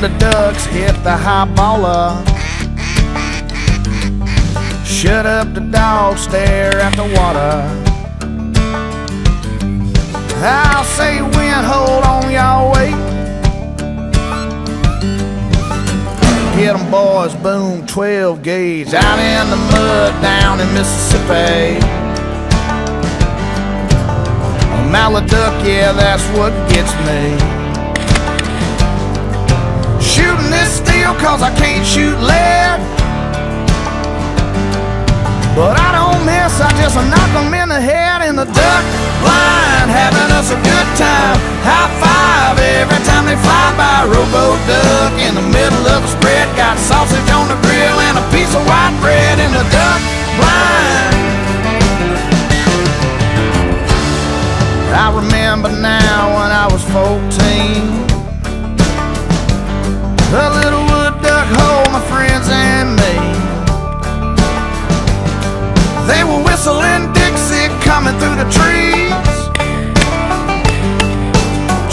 when the ducks hit the high baller. Shut up the dog, stare at the water. I'll say wind, hold on, y'all wait. Get 'em boys, boom, 12 gauge. Out in the mud down in Mississippi. A mallard duck, yeah, that's what gets me. Shooting this steel cause I can't shoot lead. But I don't miss, I just knock 'em in the head. In the duck blind, having us a good time. High five every time they fly by. Rowboat duck in the middle of the spread. Got sausage on the grill and a piece of white bread. In the duck blind. I remember now when I was 14. A little wood duck hole, my friends and me. They were whistling Dixie coming through the trees.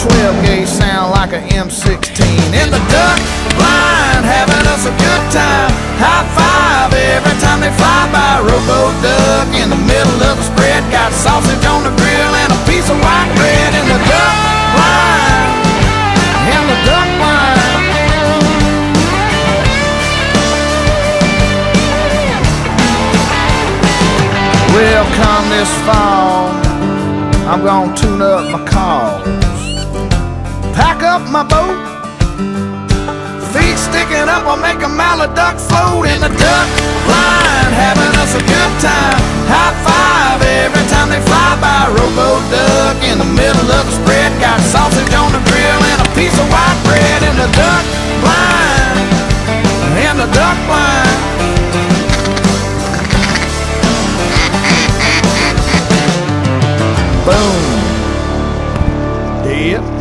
12 gauge sound like a M16. In the duck blind, having us a good time. High five every time they fly by. Rowboat duck in the middle of the spread. Got sausage on the grill and a piece of white bread. In the duck blind. In the duck blind. Well, come this fall, I'm gonna tune up my calls. Pack up my boat, feet sticking up, I'll make a mallard duck float. In the duck line, having us a good time. High five every time they fly by. Rowboat duck in the middle of the spread. Got sausage on the grill and a piece of white bread. In the duck line, in the duck line. Boom. Dead.